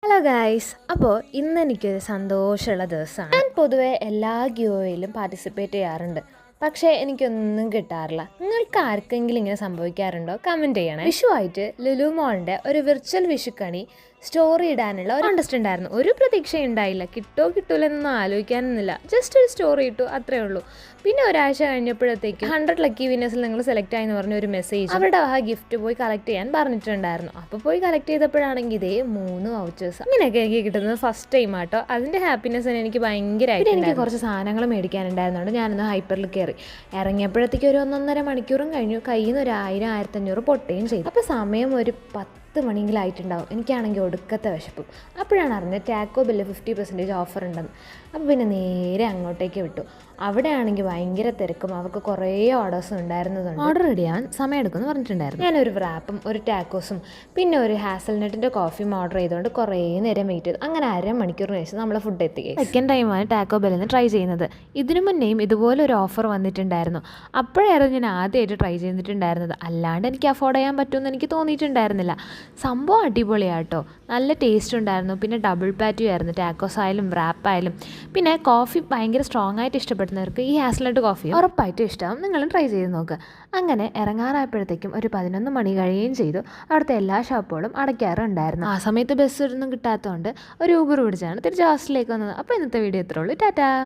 Hello guys, അപ്പോൾ ഇന്ന് എനിക്കൊരു സന്തോഷമുള്ള ദിവസമാണ്. ഞാൻ പൊതുവെ എല്ലാ ഗിയോയിലും പാർട്ടിസിപ്പേറ്റ് ചെയ്യാറുണ്ട്, പക്ഷേ എനിക്കൊന്നും കിട്ടാറില്ല. നിങ്ങൾക്ക് ആർക്കെങ്കിലും ഇങ്ങനെ സംഭവിക്കാറുണ്ടോ? കമൻറ്റ് ചെയ്യണേ. വിഷുവായിട്ട് ലുലു മോളിൻ്റെ ഒരു വിർച്വൽ വിഷുക്കണി സ്റ്റോറി ഇടാനുള്ള ഒരു കോൺടെസ്റ്റ് ഉണ്ടായിരുന്നു. ഒരു പ്രതീക്ഷയും ഉണ്ടായില്ല, കിട്ടൂലെന്നൊന്നും ആലോചിക്കാനൊന്നുമില്ല. ജസ്റ്റ് ഒരു സ്റ്റോറി ഇട്ടു, അത്രേ ഉള്ളൂ. പിന്നെ ഒരാഴ്ച കഴിഞ്ഞപ്പോഴത്തേക്കും 100 ലക്കി വിന്നേഴ്സിൽ നിങ്ങൾ സെലക്ട് ആയെന്ന് പറഞ്ഞ ഒരു മെസ്സേജ് അവരുടെ ആ ഗിഫ്റ്റ് പോയി കളക്ട് ചെയ്യാൻ പറഞ്ഞിട്ടുണ്ടായിരുന്നു. അപ്പോൾ പോയി കളക്ട് ചെയ്തപ്പോഴാണെങ്കിൽ ഇതേ 3 വൗച്ചേഴ്സ് അങ്ങനെയൊക്കെ എനിക്ക് കിട്ടുന്നത് ഫസ്റ്റ് ടൈം ആട്ടോ. അതിൻ്റെ ഹാപ്പിനെസ് എനിക്ക് ഭയങ്കരമായിട്ട്. എനിക്ക് കുറച്ച് സാധനങ്ങൾ മേടിക്കാനുണ്ടായിരുന്നുകൊണ്ട് ഞാനൊന്ന് ഹൈപ്പറിൽ കയറി ഇറങ്ങിയപ്പോഴത്തേക്ക് ഒരു 1.5 മണിക്കൂറും കഴിഞ്ഞു. കയ്യിൽ നിന്ന് ഒരു 1000-1500 പൊട്ടുകയും ചെയ്തു. അപ്പോൾ സമയം ഒരു 10 മണിയെങ്കിലും ആയിട്ടുണ്ടാവും. എനിക്കാണെങ്കിൽ ഒടുക്കത്തെ വിശപ്പും. അപ്പോഴാണ് അറിഞ്ഞത് ടാക്കോ ബെല്ല് 50% ഓഫർ ഉണ്ടെന്ന്. അപ്പോൾ പിന്നെ നേരെ അങ്ങോട്ടേക്ക് വിട്ടു. അവിടെ ആണെങ്കിൽ ഭയങ്കര തിരക്കും, അവർക്ക് കുറേ ഓർഡേഴ്സും ഉണ്ടായിരുന്നതുകൊണ്ട് ഓർഡർ റെഡിയാവാൻ സമയം എടുക്കുമെന്ന് പറഞ്ഞിട്ടുണ്ടായിരുന്നു. ഞാനൊരു റാപ്പും ഒരു ടാക്കോസും പിന്നെ ഒരു ഹാസൽനട്ടിൻ്റെ കോഫിയും ഓർഡർ ചെയ്തുകൊണ്ട് കുറേ നേരം വെയിറ്റ് ചെയ്തു. അങ്ങനെ 1/2 മണിക്കൂറിന് ശേഷം നമ്മളെ ഫുഡ് എത്തിക്കുക. സെക്കൻഡ് ടൈമാണ് ടാക്കോ ബെല്ലിൽ നിന്ന് ട്രൈ ചെയ്യുന്നത്. ഇതിനു മുന്നേയും ഇതുപോലെ ഒരു ഓഫർ വന്നിട്ടുണ്ടായിരുന്നു. അപ്പോഴായിരുന്നു ഞാൻ ആദ്യമായിട്ട് ട്രൈ ചെയ്തിട്ടുണ്ടായിരുന്നത്. അല്ലാണ്ട് എനിക്ക് അഫോർഡ് ചെയ്യാൻ പറ്റുമെന്ന് എനിക്ക് തോന്നിയിട്ടുണ്ടായിരുന്നില്ല. സംഭവം അടിപൊളിയാട്ടോ, നല്ല ടേസ്റ്റ് ഉണ്ടായിരുന്നു. പിന്നെ ഡബിൾ പാറ്റിയും ആയിരുന്നു, ടാക്കോസ് ആയാലും റാപ്പായാലും. പിന്നെ കോഫി ഭയങ്കര സ്ട്രോങ് ആയിട്ട് ഇഷ്ടപ്പെടുന്നവർക്ക് ഈ ഹാസൽനട്ട് കോഫി ഉറപ്പായിട്ടും ഇഷ്ടമാവും. നിങ്ങളും ട്രൈ ചെയ്ത് നോക്കുക. അങ്ങനെ ഇറങ്ങാറായപ്പോഴത്തേക്കും ഒരു 11 മണി കഴിയുകയും ചെയ്തു. അവിടുത്തെ എല്ലാ ഷോപ്പുകളും അടയ്ക്കാറുണ്ടായിരുന്നു. ആ സമയത്ത് ബസ് ഒന്നും കിട്ടാത്തതുകൊണ്ട് ഒരു ഊബർ പിടിച്ചാണ് തിരിച്ച് ഹോസ്റ്റലിലേക്ക് വന്നത്. അപ്പോൾ ഇന്നത്തെ വീഡിയോ ഇത്രേ ഉള്ളൂ. ടാറ്റാ.